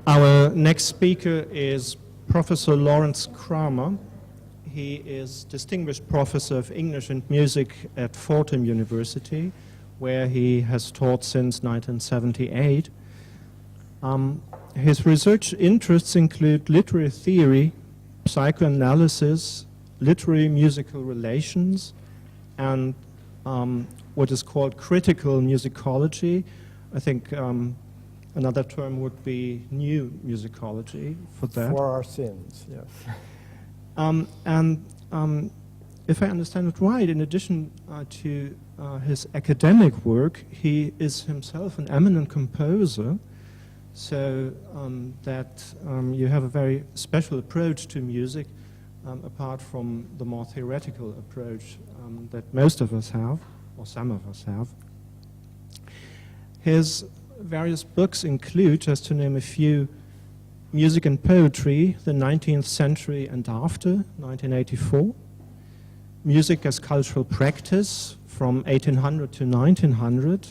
Our next speaker is Professor Lawrence Kramer. He is Distinguished Professor of English and Music at Fordham University, where he has taught since 1978. His research interests include literary theory, psychoanalysis, literary musical relations, and what is called critical musicology. I think another term would be new musicology for that. For our sins, yes. If I understand it right, in addition to his academic work, he is himself an eminent composer, so that you have a very special approach to music, apart from the more theoretical approach that most of us have, or some of us have. His various books include, just to name a few, Music and Poetry, the 19th Century and After, 1984, Music as Cultural Practice, from 1800 to 1900,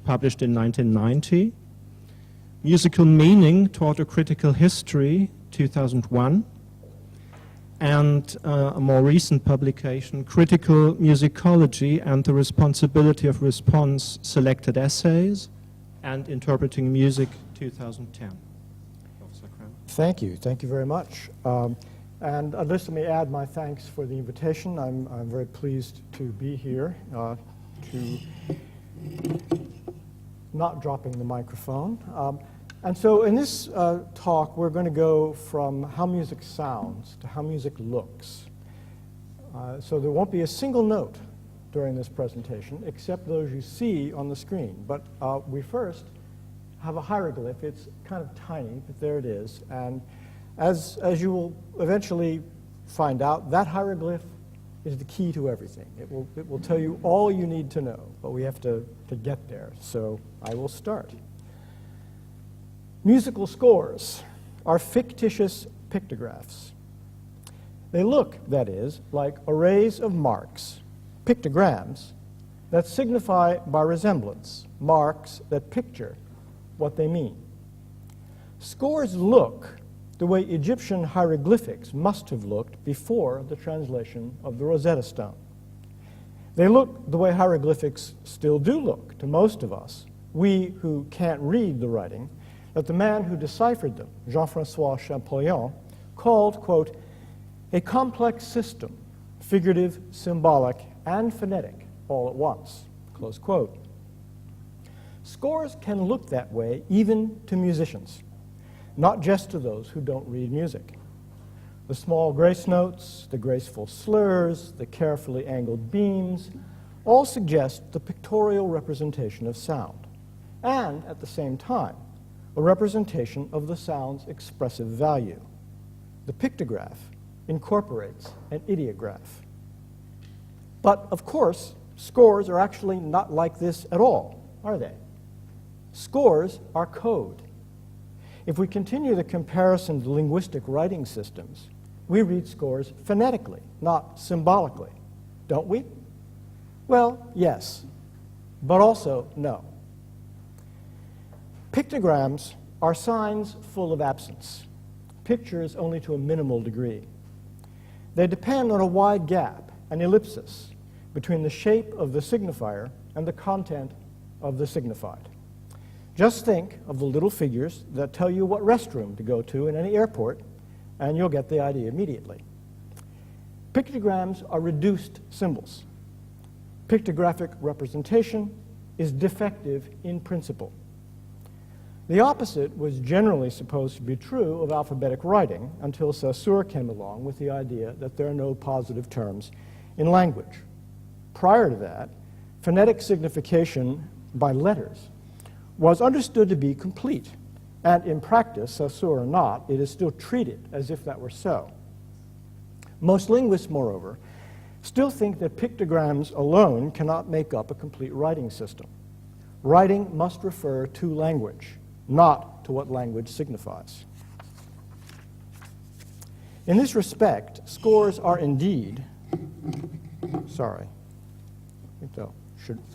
published in 1990, Musical Meaning, Taught a Critical History, 2001, and a more recent publication, Critical Musicology and the Responsibility of Response, Selected Essays, and Interpreting Music, 2010. Professor Kramer. Thank you very much. And let me add my thanks for the invitation. I'm very pleased to be here, to not dropping the microphone. And so in this talk, we're going to go from how music sounds to how music looks. So there won't be a single note during this presentation, except those you see on the screen. But we first have a hieroglyph. It's kind of tiny, but there it is. And as you will eventually find out, that hieroglyph is the key to everything. It will tell you all you need to know, but we have to get there. So I will start. Musical scores are fictitious pictographs. They look, that is, like arrays of marks, pictograms, that signify by resemblance, marks that picture what they mean. Scores look the way Egyptian hieroglyphics must have looked before the translation of the Rosetta Stone. They look the way hieroglyphics still do look to most of us, we who can't read the writing, that the man who deciphered them, Jean-François Champollion, called, quote, a complex system, figurative, symbolic, and phonetic, all at once, close quote. Scores can look that way even to musicians, not just to those who don't read music. The small grace notes, the graceful slurs, the carefully angled beams, all suggest the pictorial representation of sound, and at the same time, a representation of the sound's expressive value. The pictograph incorporates an ideograph. But, of course, scores are actually not like this at all, are they? Scores are code. If we continue the comparison to linguistic writing systems, we read scores phonetically, not symbolically, don't we? Well, yes, but also no. Pictograms are signs full of absence, pictures only to a minimal degree. They depend on a wide gap, an ellipsis, between the shape of the signifier and the content of the signified. Just think of the little figures that tell you what restroom to go to in any airport, and you'll get the idea immediately. Pictograms are reduced symbols. Pictographic representation is defective in principle. The opposite was generally supposed to be true of alphabetic writing until Saussure came along with the idea that there are no positive terms in language. Prior to that, phonetic signification by letters was understood to be complete, and in practice, Saussure or not, it is still treated as if that were so. Most linguists, moreover, still think that pictograms alone cannot make up a complete writing system. Writing must refer to language, not to what language signifies. In this respect, scores are indeed,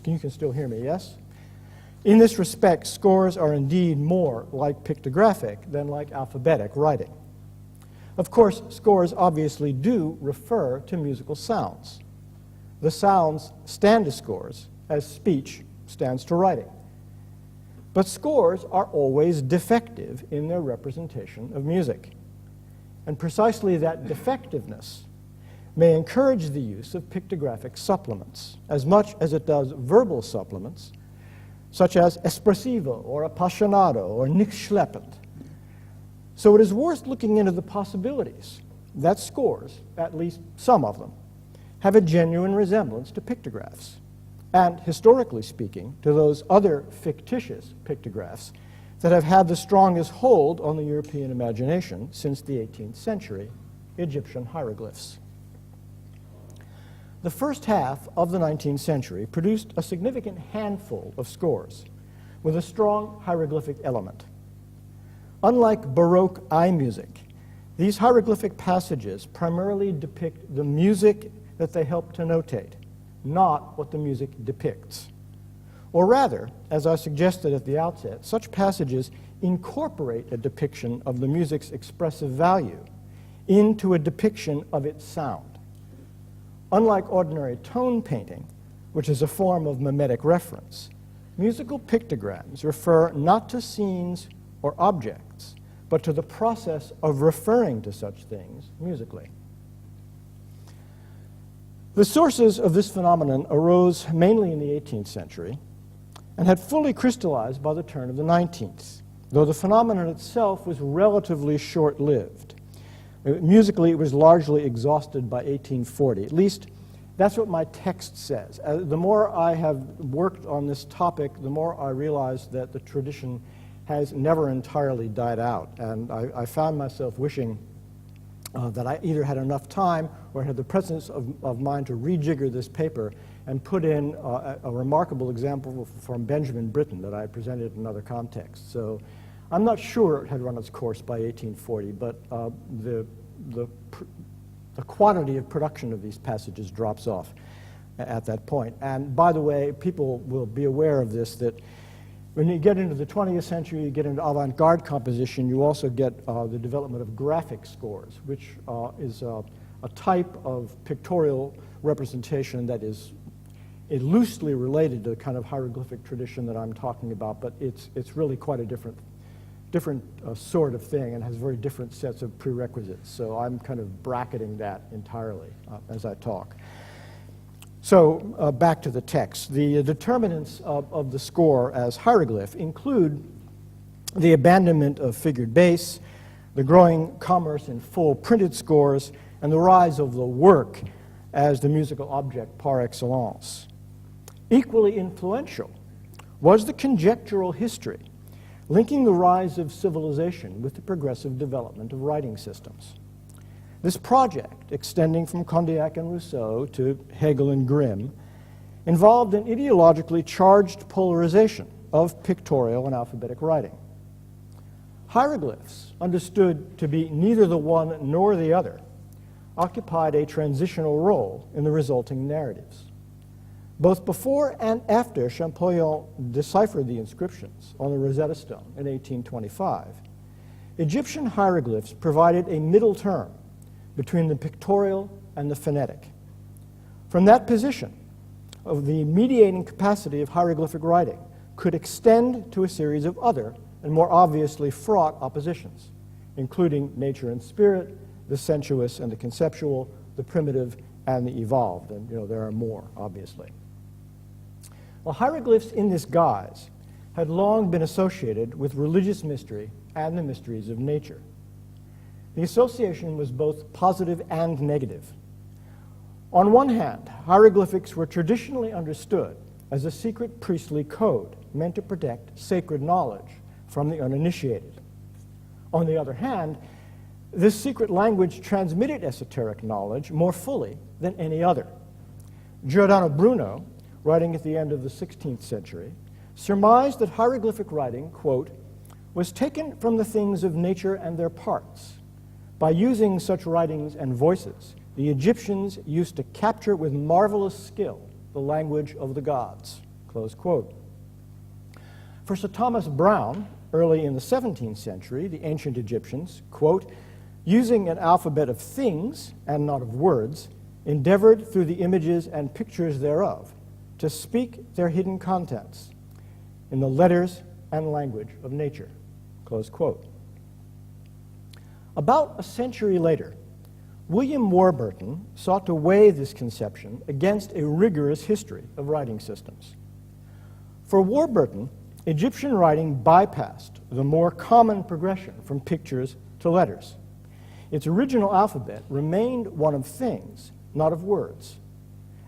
you can still hear me, yes? In this respect, scores are indeed more like pictographic than like alphabetic writing. Of course, scores obviously do refer to musical sounds. The sounds stand to scores as speech stands to writing. But scores are always defective in their representation of music. And precisely that defectiveness may encourage the use of pictographic supplements as much as it does verbal supplements, such as espressivo or appassionato or nicht schleppend. So it is worth looking into the possibilities that scores, at least some of them, have a genuine resemblance to pictographs, and historically speaking, to those other fictitious pictographs that have had the strongest hold on the European imagination since the 18th century, Egyptian hieroglyphs. The first half of the 19th century produced a significant handful of scores with a strong hieroglyphic element. Unlike Baroque eye music, these hieroglyphic passages primarily depict the music that they help to notate, not what the music depicts. Or rather, as I suggested at the outset, such passages incorporate a depiction of the music's expressive value into a depiction of its sound. Unlike ordinary tone painting, which is a form of mimetic reference, musical pictograms refer not to scenes or objects, but to the process of referring to such things musically. The sources of this phenomenon arose mainly in the 18th century and had fully crystallized by the turn of the 19th, though the phenomenon itself was relatively short-lived. Musically, it was largely exhausted by 1840. At least, that's what my text says. The more I have worked on this topic, the more I realize that the tradition has never entirely died out, and I found myself wishing that I either had enough time or had the presence of mind to rejigger this paper and put in a remarkable example from Benjamin Britten that I presented in another context. So I'm not sure it had run its course by 1840, but the quantity of production of these passages drops off at that point. And by the way, people will be aware of this, that when you get into the 20th century, you get into avant-garde composition, you also get the development of graphic scores, which is a type of pictorial representation that is loosely related to the kind of hieroglyphic tradition that I'm talking about, but it's really quite a different sort of thing and has very different sets of prerequisites. So I'm kind of bracketing that entirely as I talk. So back to the text. The determinants of the score as hieroglyph include the abandonment of figured bass, the growing commerce in full printed scores, and the rise of the work as the musical object par excellence. Equally influential was the conjectural history linking the rise of civilization with the progressive development of writing systems. This project, extending from Condillac and Rousseau to Hegel and Grimm, involved an ideologically charged polarization of pictorial and alphabetic writing. Hieroglyphs, understood to be neither the one nor the other, occupied a transitional role in the resulting narratives. Both before and after Champollion deciphered the inscriptions on the Rosetta Stone in 1825, Egyptian hieroglyphs provided a middle term between the pictorial and the phonetic. From that position, of the mediating capacity of hieroglyphic writing could extend to a series of other and more obviously fraught oppositions, including nature and spirit, the sensuous and the conceptual, the primitive and the evolved, and there are more, obviously. Well, hieroglyphs in this guise had long been associated with religious mystery and the mysteries of nature. The association was both positive and negative. On one hand, hieroglyphics were traditionally understood as a secret priestly code meant to protect sacred knowledge from the uninitiated. On the other hand, this secret language transmitted esoteric knowledge more fully than any other. Giordano Bruno, writing at the end of the 16th century, surmised that hieroglyphic writing, quote, was taken from the things of nature and their parts. By using such writings and voices, the Egyptians used to capture with marvelous skill the language of the gods, close quote. For Sir Thomas Browne, early in the 17th century, the ancient Egyptians, quote, using an alphabet of things and not of words, endeavored through the images and pictures thereof to speak their hidden contents in the letters and language of nature, close quote. About a century later, William Warburton sought to weigh this conception against a rigorous history of writing systems. For Warburton, Egyptian writing bypassed the more common progression from pictures to letters. Its original alphabet remained one of things, not of words.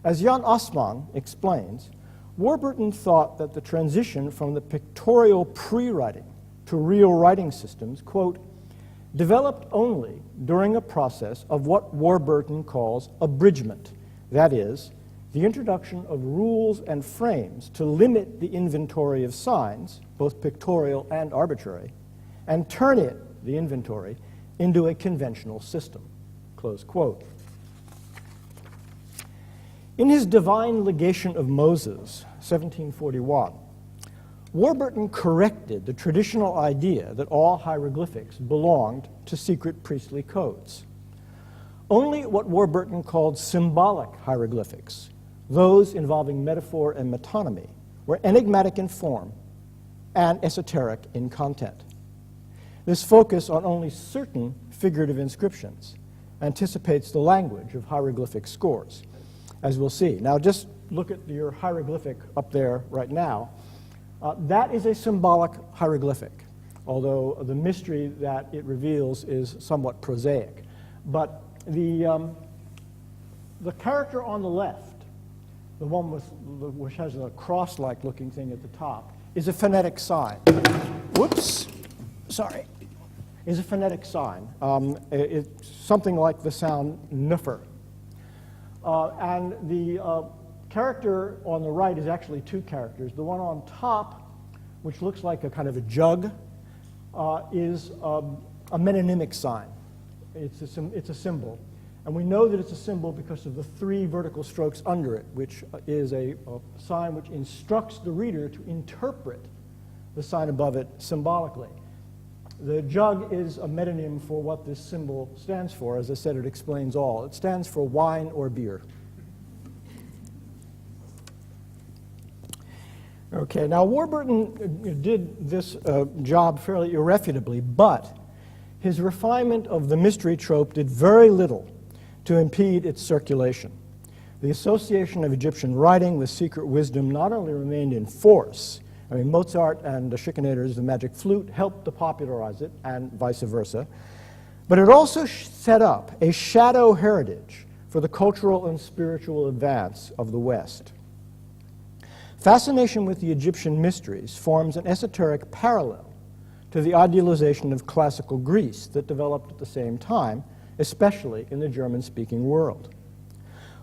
As Jan Assmann explains, Warburton thought that the transition from the pictorial pre-writing to real writing systems, quote, developed only during a process of what Warburton calls abridgment, that is, the introduction of rules and frames to limit the inventory of signs, both pictorial and arbitrary, and turn it, the inventory, into a conventional system, close quote. In his Divine Legation of Moses, 1741, Warburton corrected the traditional idea that all hieroglyphics belonged to secret priestly codes. Only what Warburton called symbolic hieroglyphics, those involving metaphor and metonymy, were enigmatic in form and esoteric in content. This focus on only certain figurative inscriptions anticipates the language of hieroglyphic scores, as we'll see. Now, just look at your hieroglyphic up there right now. That is a symbolic hieroglyphic, although the mystery that it reveals is somewhat prosaic. But the character on the left, the one which has a cross-like looking thing at the top, is a phonetic sign. Whoops, sorry. Is a phonetic sign. It's something like the sound nuffer. And the character on the right is actually two characters. The one on top, which looks like a kind of a jug, is a metonymic sign. It's a symbol. And we know that it's a symbol because of the three vertical strokes under it, which is a sign which instructs the reader to interpret the sign above it symbolically. The jug is a metonym for what this symbol stands for. As I said, it explains all. It stands for wine or beer. Okay, now Warburton did this job fairly irrefutably, but his refinement of the mystery trope did very little to impede its circulation. The association of Egyptian writing with secret wisdom not only remained in force, I mean, Mozart and the Schikaneder's The Magic Flute helped to popularize it, and vice versa, but it also set up a shadow heritage for the cultural and spiritual advance of the West. Fascination with the Egyptian mysteries forms an esoteric parallel to the idealization of classical Greece that developed at the same time, especially in the German-speaking world.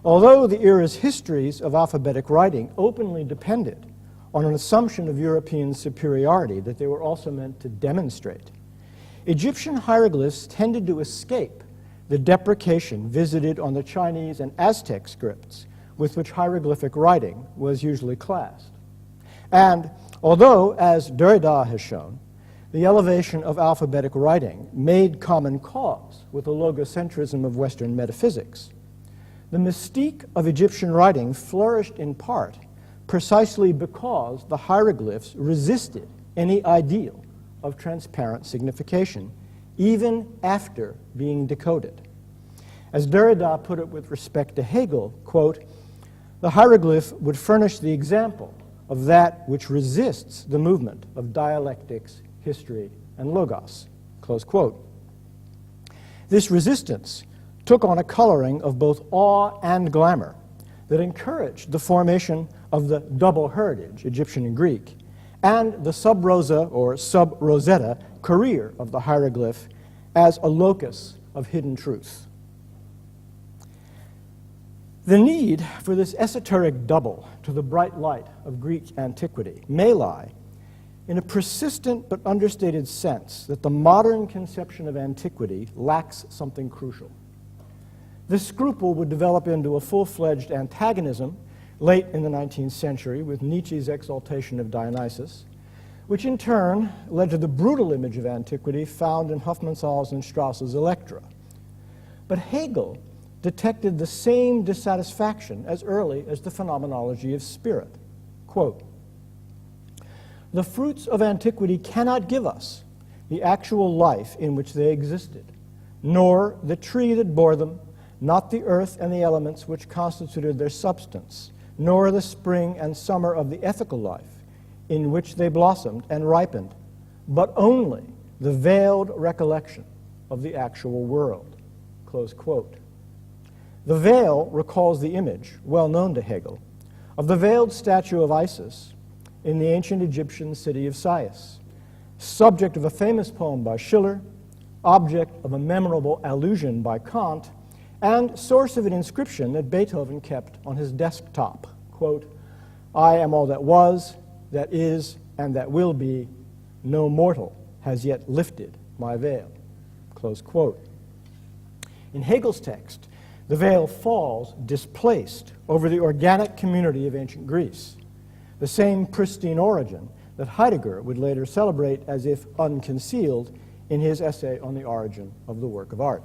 Although the era's histories of alphabetic writing openly depended on an assumption of European superiority that they were also meant to demonstrate, Egyptian hieroglyphs tended to escape the deprecation visited on the Chinese and Aztec scripts with which hieroglyphic writing was usually classed. And although, as Derrida has shown, the elevation of alphabetic writing made common cause with the logocentrism of Western metaphysics, the mystique of Egyptian writing flourished in part precisely because the hieroglyphs resisted any ideal of transparent signification, even after being decoded. As Derrida put it with respect to Hegel, quote, the hieroglyph would furnish the example of that which resists the movement of dialectics, history, and logos, close quote. This resistance took on a coloring of both awe and glamour that encouraged the formation of the double heritage, Egyptian and Greek, and the sub-rosa or sub-Rosetta career of the hieroglyph as a locus of hidden truth. The need for this esoteric double to the bright light of Greek antiquity may lie in a persistent but understated sense that the modern conception of antiquity lacks something crucial. This scruple would develop into a full-fledged antagonism late in the 19th century with Nietzsche's exaltation of Dionysus, which in turn led to the brutal image of antiquity found in Hofmannsthal's and Strauss's Electra. But Hegel detected the same dissatisfaction as early as the phenomenology of spirit. Quote, "The fruits of antiquity cannot give us the actual life in which they existed, nor the tree that bore them, not the earth and the elements which constituted their substance, nor the spring and summer of the ethical life in which they blossomed and ripened, but only the veiled recollection of the actual world." Close quote. The veil recalls the image, well known to Hegel, of the veiled statue of Isis in the ancient Egyptian city of Sais, subject of a famous poem by Schiller, object of a memorable allusion by Kant, and source of an inscription that Beethoven kept on his desktop. Quote, "I am all that was, that is, and that will be. No mortal has yet lifted my veil." Close quote. In Hegel's text, the veil falls displaced over the organic community of ancient Greece, the same pristine origin that Heidegger would later celebrate as if unconcealed in his essay on the origin of the work of art.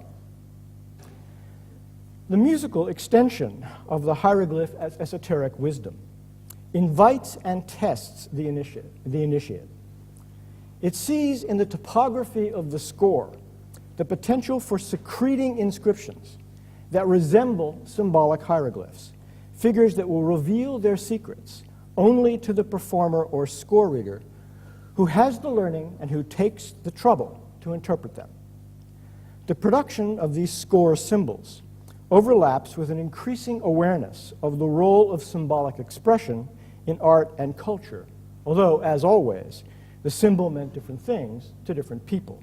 The musical extension of the hieroglyph as esoteric wisdom invites and tests the initiate. It sees in the topography of the score the potential for secreting inscriptions that resemble symbolic hieroglyphs, figures that will reveal their secrets only to the performer or score reader who has the learning and who takes the trouble to interpret them. The production of these score symbols overlaps with an increasing awareness of the role of symbolic expression in art and culture, although, as always, the symbol meant different things to different people.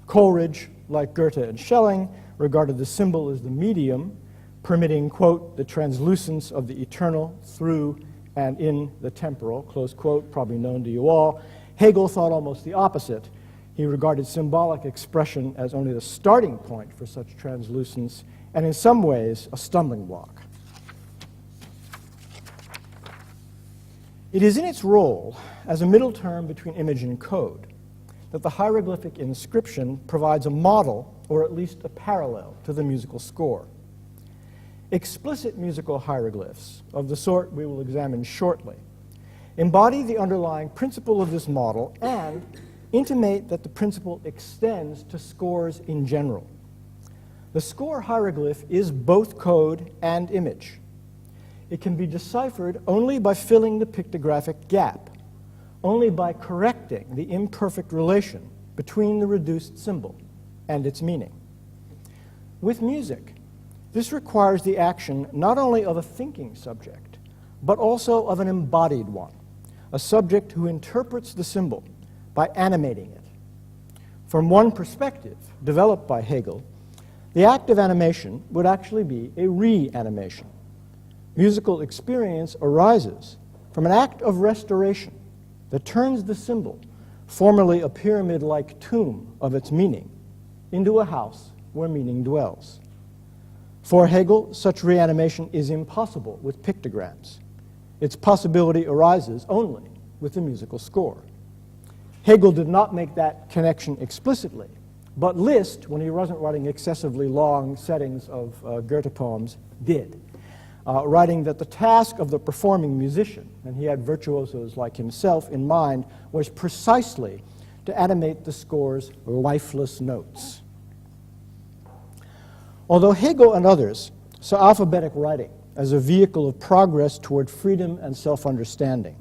Coleridge, like Goethe and Schelling, regarded the symbol as the medium, permitting, quote, "the translucence of the eternal through and in the temporal," close quote, probably known to you all. Hegel thought almost the opposite. He regarded symbolic expression as only the starting point for such translucence, and in some ways, a stumbling block. It is in its role as a middle term between image and code that the hieroglyphic inscription provides a model, or at least a parallel, to the musical score. Explicit musical hieroglyphs, of the sort we will examine shortly, embody the underlying principle of this model and intimate that the principle extends to scores in general. The score hieroglyph is both code and image. It can be deciphered only by filling the pictographic gap, only by correcting the imperfect relation between the reduced symbol and its meaning. With music, this requires the action not only of a thinking subject, but also of an embodied one, a subject who interprets the symbol by animating it. From one perspective, developed by Hegel, the act of animation would actually be a reanimation. Musical experience arises from an act of restoration that turns the symbol, formerly a pyramid-like tomb of its meaning, into a house where meaning dwells. For Hegel, such reanimation is impossible with pictograms. Its possibility arises only with the musical score. Hegel did not make that connection explicitly, but Liszt, when he wasn't writing excessively long settings of Goethe poems, did, writing that the task of the performing musician, and he had virtuosos like himself in mind, was precisely to animate the score's lifeless notes. Although Hegel and others saw alphabetic writing as a vehicle of progress toward freedom and self-understanding,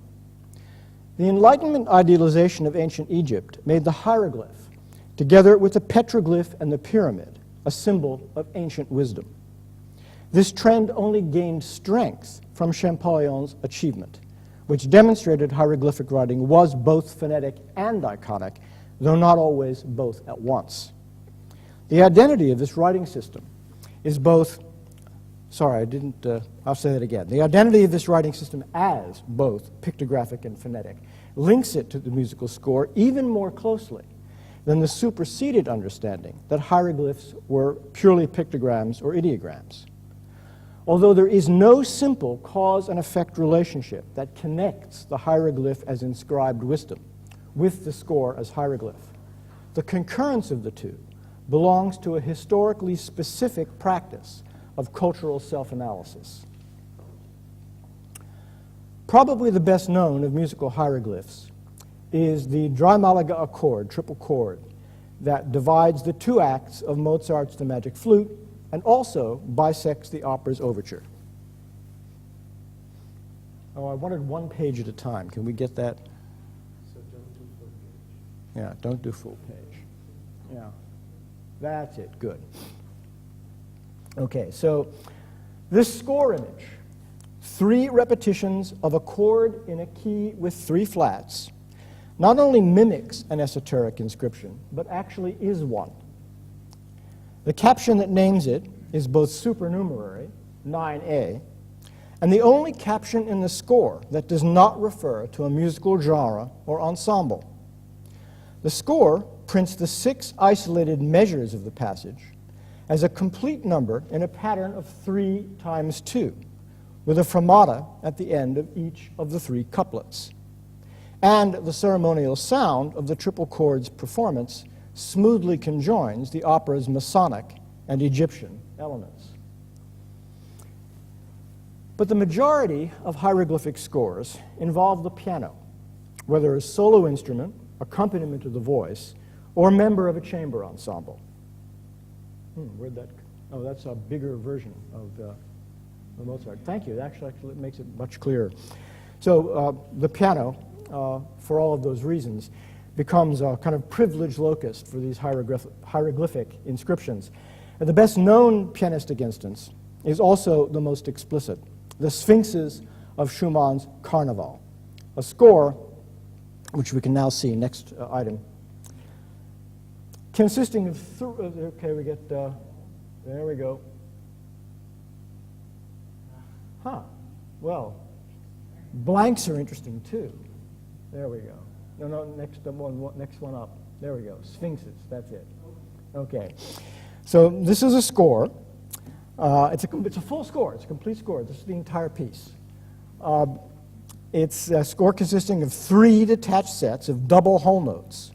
the Enlightenment idealization of ancient Egypt made the hieroglyph, together with the petroglyph and the pyramid, a symbol of ancient wisdom. This trend only gained strength from Champollion's achievement, which demonstrated hieroglyphic writing was both phonetic and iconic, though not always both at once. The identity of this writing system is both, I'll say that again. The identity of this writing system as both pictographic and phonetic links it to the musical score even more closely than the superseded understanding that hieroglyphs were purely pictograms or ideograms. Although there is no simple cause and effect relationship that connects the hieroglyph as inscribed wisdom with the score as hieroglyph. The concurrence of the two belongs to a historically specific practice of cultural self-analysis. Probably the best known of musical hieroglyphs is the Dreimaliger Akkord, triple chord, that divides the two acts of Mozart's The Magic Flute and also bisects the opera's overture. Oh, I wanted one page at a time. Can we get that? So don't do full page. Yeah, don't do full page. Yeah, that's it. Good. Okay, so this score image, 3 repetitions of a chord in a key with 3 flats, not only mimics an esoteric inscription, but actually is one. The caption that names it is both supernumerary, 9A, and the only caption in the score that does not refer to a musical genre or ensemble. The score prints the 6 isolated measures of the passage as a complete number in a pattern of 3 times 2, with a fermata at the end of each of the 3 couplets. And the ceremonial sound of the triple chord's performance smoothly conjoins the opera's Masonic and Egyptian elements. But the majority of hieroglyphic scores involve the piano, whether as solo instrument, accompaniment to the voice, or member of a chamber ensemble. Where'd that? Oh, that's a bigger version of Mozart. Thank you. Actually, it makes it much clearer. So the piano, for all of those reasons, becomes a kind of privileged locus for these hieroglyphic inscriptions. And the best known pianistic instance is also the most explicit, the Sphinxes of Schumann's Carnival, a score which we can now see, next item, consisting of, okay, we get, there we go. Well, blanks are interesting too. There we go. No, next one up. There we go, Sphinxes, that's it. Okay, so this is a score. It's a full score, it's a complete score. This is the entire piece. It's a score consisting of 3 detached sets of double whole notes,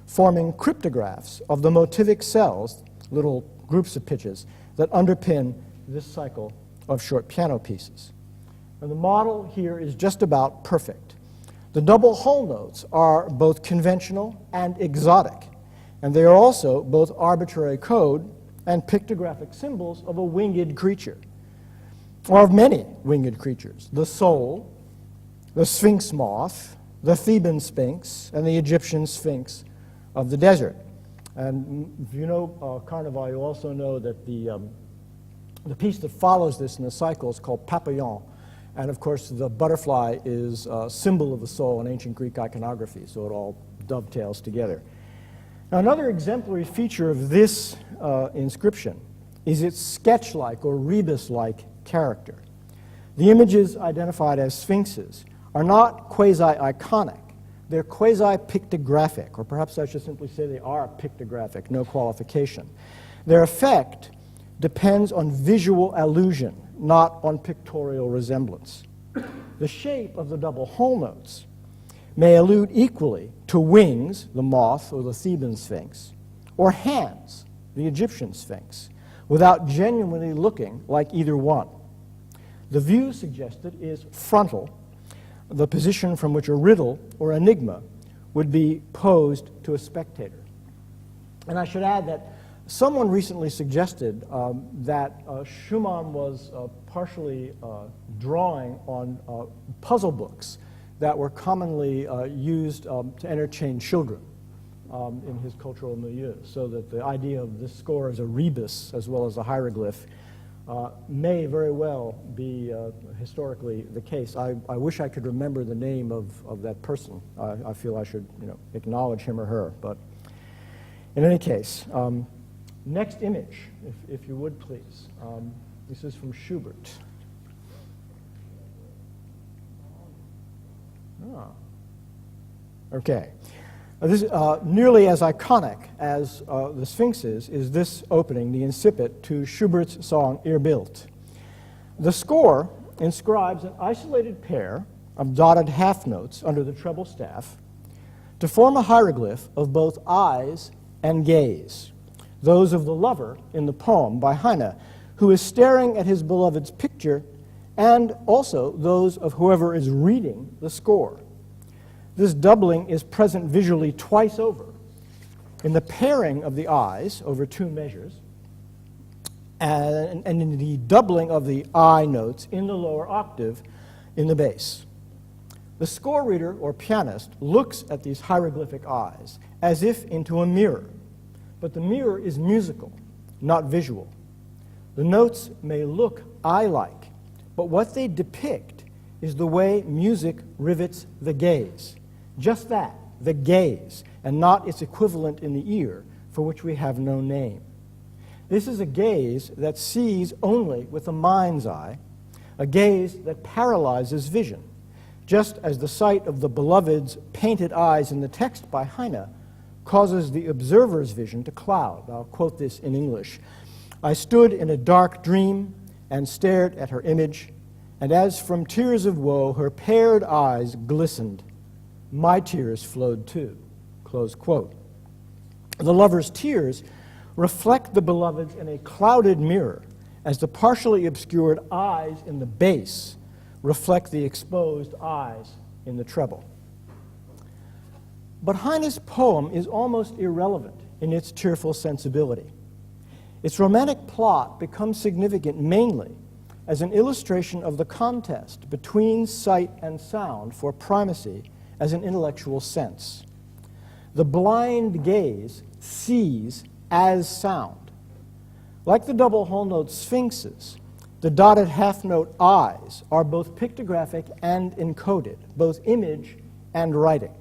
forming cryptographs of the motivic cells, little groups of pitches, that underpin this cycle of short piano pieces. And the model here is just about perfect. The double whole notes are both conventional and exotic, and they are also both arbitrary code and pictographic symbols of a winged creature, or of many winged creatures: the soul, the sphinx moth, the Theban sphinx, and the Egyptian sphinx of the desert. And if you know Carnival, you also know that the piece that follows this in the cycle is called Papillon. And of course, the butterfly is a symbol of the soul in ancient Greek iconography, so it all dovetails together. Now, another exemplary feature of this inscription is its sketch-like or rebus-like character. The images identified as sphinxes are not quasi-iconic, they're quasi-pictographic, or perhaps I should simply say they are pictographic, no qualification. Their effect depends on visual allusion, not on pictorial resemblance. The shape of the double whole notes may allude equally to wings, the moth or the Theban sphinx, or hands, the Egyptian sphinx, without genuinely looking like either one. The view suggested is frontal, the position from which a riddle or enigma would be posed to a spectator. And I should add that someone recently suggested that Schumann was partially drawing on puzzle books that were commonly used to entertain children in his cultural milieu, so that the idea of this score as a rebus as well as a hieroglyph may very well be historically the case. I wish I could remember the name of that person. I feel I should acknowledge him or her. But in any case, next image, if you would please. This is from Schubert. Okay. This, nearly as iconic as the Sphinxes is this opening, the incipit to Schubert's song Ihr Bild. The score inscribes an isolated pair of dotted half notes under the treble staff to form a hieroglyph of both eyes and gaze, those of the lover in the poem by Heine, who is staring at his beloved's picture, and also those of whoever is reading the score. This doubling is present visually twice over, in the pairing of the eyes over two measures, and in the doubling of the I notes in the lower octave in the bass. The score reader or pianist looks at these hieroglyphic eyes as if into a mirror, but the mirror is musical, not visual. The notes may look eye-like, but what they depict is the way music rivets the gaze. Just that, the gaze, and not its equivalent in the ear, for which we have no name. This is a gaze that sees only with the mind's eye, a gaze that paralyzes vision, just as the sight of the beloved's painted eyes in the text by Heine causes the observer's vision to cloud. I'll quote this in English. I stood in a dark dream and stared at her image, and as from tears of woe her paired eyes glistened, my tears flowed too. Close quote. The lover's tears reflect the beloved's in a clouded mirror, as the partially obscured eyes in the bass reflect the exposed eyes in the treble. But Heine's poem is almost irrelevant in its tearful sensibility. Its romantic plot becomes significant mainly as an illustration of the contest between sight and sound for primacy as an intellectual sense. The blind gaze sees as sound. Like the double whole note sphinxes, the dotted half-note eyes are both pictographic and encoded, both image and writing.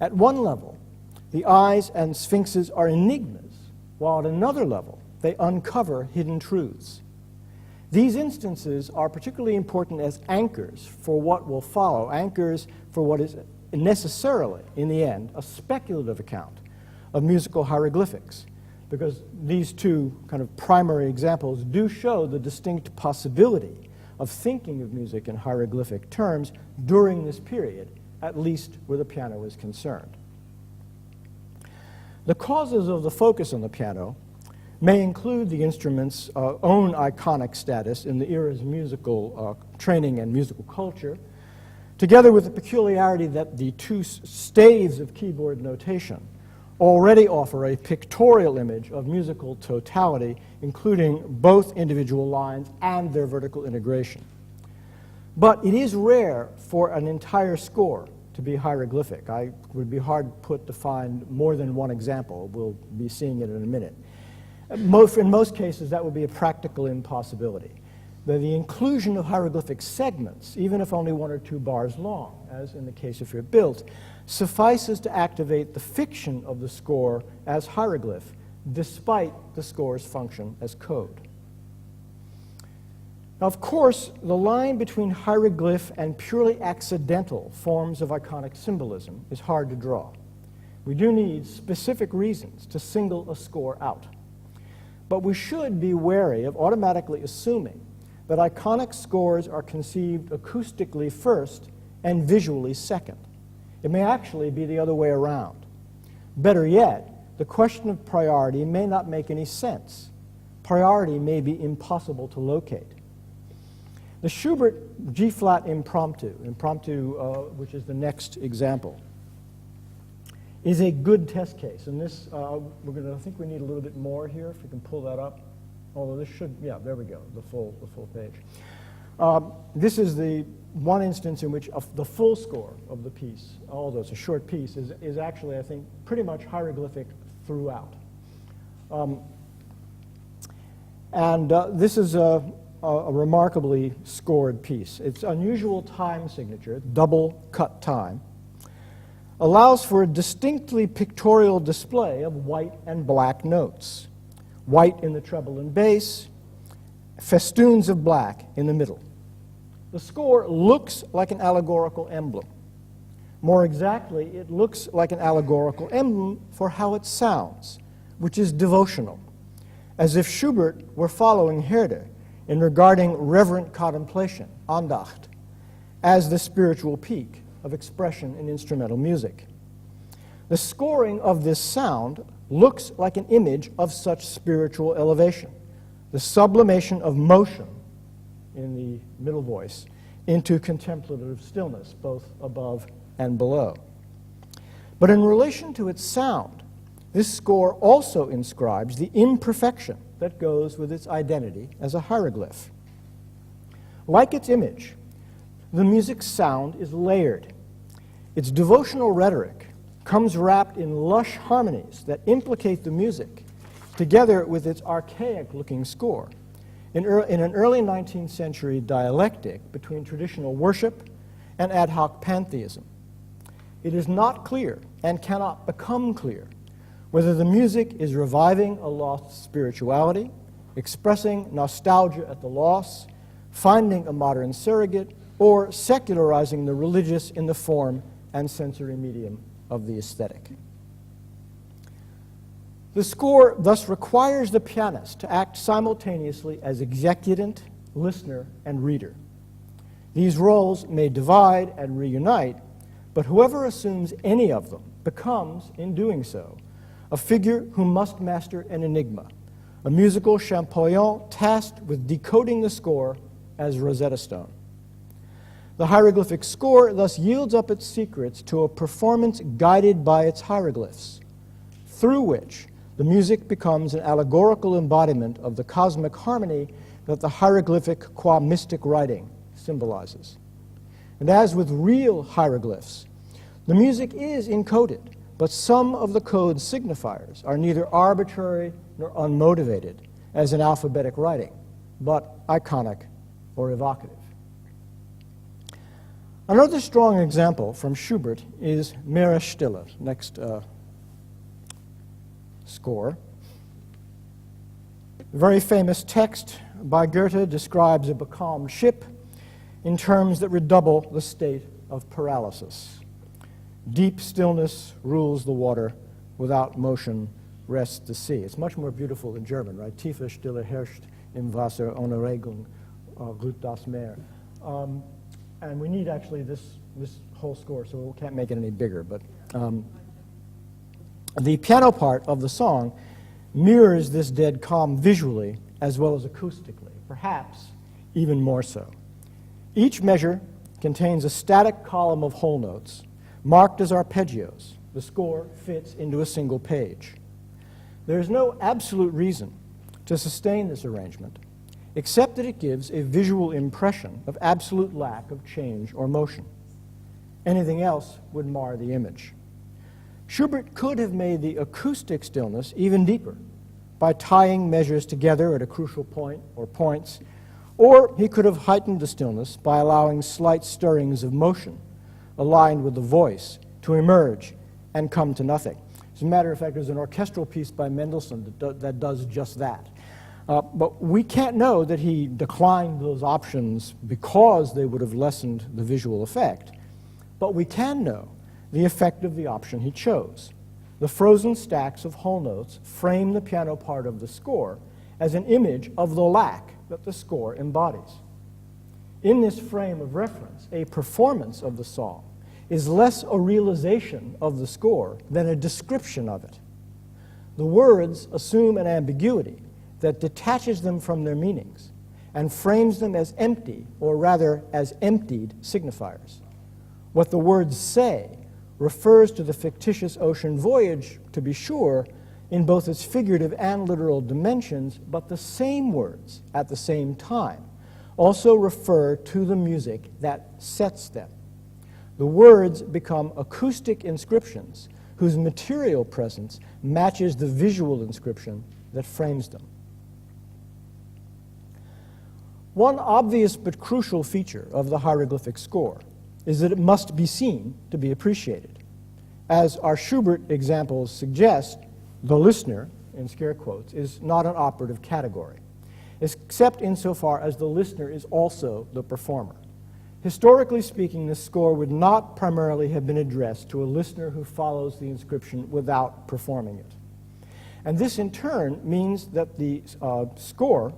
At one level, the eyes and sphinxes are enigmas, while at another level, they uncover hidden truths. These instances are particularly important as anchors for what will follow, anchors for what is necessarily, in the end, a speculative account of musical hieroglyphics, because these two kind of primary examples do show the distinct possibility of thinking of music in hieroglyphic terms during this period, at least where the piano is concerned. The causes of the focus on the piano may include the instrument's own iconic status in the era's musical training and musical culture, together with the peculiarity that the two staves of keyboard notation already offer a pictorial image of musical totality, including both individual lines and their vertical integration. But it is rare for an entire score to be hieroglyphic. I would be hard put to find more than one example. We'll be seeing it in a minute. In most cases, that would be a practical impossibility. The inclusion of hieroglyphic segments, even if only one or two bars long, as in the case of Für Bild, suffices to activate the fiction of the score as hieroglyph, despite the score's function as code. Now, of course, the line between hieroglyph and purely accidental forms of iconic symbolism is hard to draw. We do need specific reasons to single a score out. But we should be wary of automatically assuming that iconic scores are conceived acoustically first and visually second. It may actually be the other way around. Better yet, the question of priority may not make any sense. Priority may be impossible to locate. The Schubert G-flat impromptu, which is the next example, is a good test case. And this, I think we need a little bit more here, if we can pull that up. Although this should, yeah, there we go, the full page. This is the one instance in which the full score of the piece, although it's a short piece, is actually, I think, pretty much hieroglyphic throughout. This is a remarkably scored piece. Its unusual time signature, double cut time, allows for a distinctly pictorial display of white and black notes. White in the treble and bass, festoons of black in the middle. The score looks like an allegorical emblem. More exactly, it looks like an allegorical emblem for how it sounds, which is devotional, as if Schubert were following Herder in regarding reverent contemplation, Andacht, as the spiritual peak of expression in instrumental music. The scoring of this sound looks like an image of such spiritual elevation, the sublimation of motion in the middle voice into contemplative stillness, both above and below. But in relation to its sound, this score also inscribes the imperfection that goes with its identity as a hieroglyph. Like its image, the music's sound is layered. Its devotional rhetoric comes wrapped in lush harmonies that implicate the music, together with its archaic-looking score, in an early 19th century dialectic between traditional worship and ad hoc pantheism. It is not clear, and cannot become clear, whether the music is reviving a lost spirituality, expressing nostalgia at the loss, finding a modern surrogate, or secularizing the religious in the form and sensory medium of the aesthetic. The score thus requires the pianist to act simultaneously as executant, listener, and reader. These roles may divide and reunite, but whoever assumes any of them becomes, in doing so, a figure who must master an enigma, a musical Champollion tasked with decoding the score as Rosetta Stone. The hieroglyphic score thus yields up its secrets to a performance guided by its hieroglyphs, through which the music becomes an allegorical embodiment of the cosmic harmony that the hieroglyphic qua mystic writing symbolizes. And as with real hieroglyphs, the music is encoded, but some of the code's signifiers are neither arbitrary nor unmotivated, as in alphabetic writing, but iconic or evocative. Another strong example from Schubert is Meere Stille, next score. A very famous text by Goethe describes a becalmed ship in terms that redouble the state of paralysis. Deep stillness rules the water, without motion rests the sea. It's much more beautiful in German, right? Tiefe Stille herrscht im Wasser ohne Regung, ruht das Meer. And we need actually this whole score, so we can't make it any bigger. But the piano part of the song mirrors this dead calm visually as well as acoustically, perhaps even more so. Each measure contains a static column of whole notes marked as arpeggios. The score fits into a single page. There is no absolute reason to sustain this arrangement, except that it gives a visual impression of absolute lack of change or motion. Anything else would mar the image. Schubert could have made the acoustic stillness even deeper by tying measures together at a crucial point or points, or he could have heightened the stillness by allowing slight stirrings of motion aligned with the voice to emerge and come to nothing. As a matter of fact, there's an orchestral piece by Mendelssohn that does just that. But we can't know that he declined those options because they would have lessened the visual effect. But we can know the effect of the option he chose. The frozen stacks of whole notes frame the piano part of the score as an image of the lack that the score embodies. In this frame of reference, a performance of the song is less a realization of the score than a description of it. The words assume an ambiguity that detaches them from their meanings and frames them as empty, or rather as emptied signifiers. What the words say refers to the fictitious ocean voyage, to be sure, in both its figurative and literal dimensions, but the same words at the same time also refer to the music that sets them. The words become acoustic inscriptions whose material presence matches the visual inscription that frames them. One obvious but crucial feature of the hieroglyphic score is that it must be seen to be appreciated. As our Schubert examples suggest, the listener, in scare quotes, is not an operative category, except insofar as the listener is also the performer. Historically speaking, this score would not primarily have been addressed to a listener who follows the inscription without performing it. And this in turn means that the score,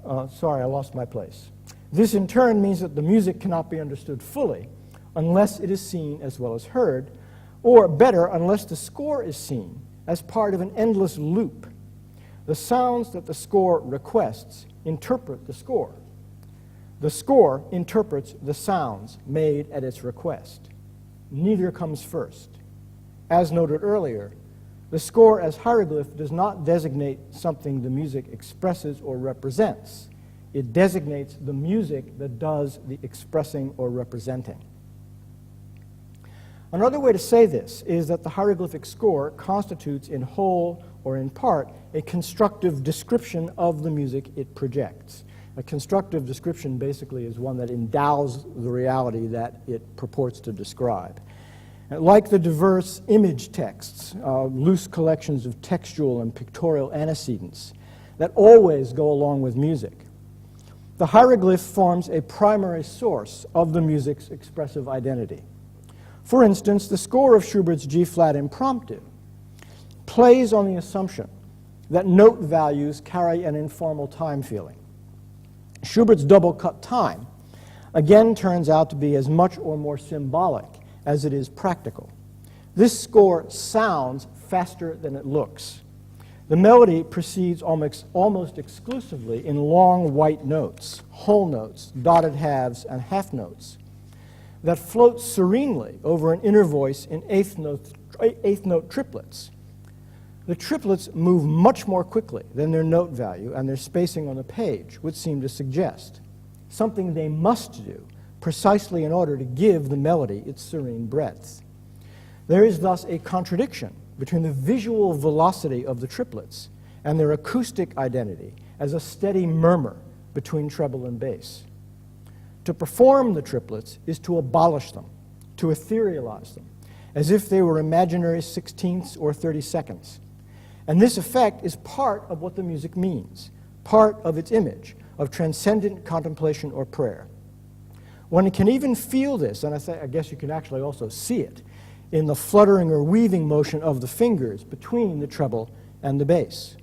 sorry, I lost my place. This in turn means that the music cannot be understood fully unless it is seen as well as heard, Or better, unless the score is seen as part of an endless loop. The sounds that the score requests interpret the score. The score interprets the sounds made at its request. Neither comes first. As noted earlier, the score as hieroglyph does not designate something the music expresses or represents. It designates the music that does the expressing or representing. Another way to say this is that the hieroglyphic score constitutes in whole or in part a constructive description of the music it projects. A constructive description basically is one that endows the reality that it purports to describe. Like the diverse image texts, loose collections of textual and pictorial antecedents that always go along with music, the hieroglyph forms a primary source of the music's expressive identity. For instance, the score of Schubert's G-flat Impromptu plays on the assumption that note values carry an informal time feeling. Schubert's double-cut time again turns out to be as much or more symbolic as it is practical. This score sounds faster than it looks. The melody proceeds almost exclusively in long white notes, whole notes, dotted halves, and half notes that float serenely over an inner voice in eighth note triplets. The triplets move much more quickly than their note value and their spacing on the page would seem to suggest, something they must do precisely in order to give the melody its serene breadth. There is thus a contradiction between the visual velocity of the triplets and their acoustic identity as a steady murmur between treble and bass. To perform the triplets is to abolish them, to etherealize them, as if they were imaginary sixteenths or 32nds. And this effect is part of what the music means, part of its image of transcendent contemplation or prayer. One can even feel this, and I guess you can actually also see it, in the fluttering or weaving motion of the fingers between the treble and the bass.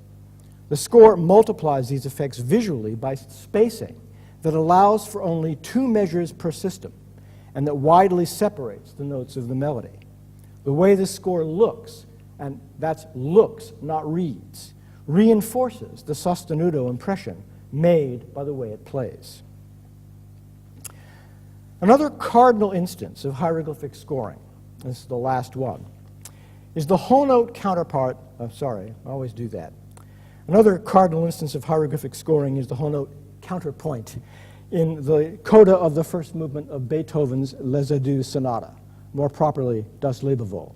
The score multiplies these effects visually by spacing that allows for only 2 measures per system and that widely separates the notes of the melody. The way the score looks, and that's looks, not reads, reinforces the sostenuto impression made by the way it plays. Another cardinal instance of hieroglyphic scoring, this is the last one, is the whole note counterpart, I always do that. Another cardinal instance of hieroglyphic scoring is the whole note counterpoint in the coda of the first movement of Beethoven's Les Adieux Sonata, more properly Das Lebewohl.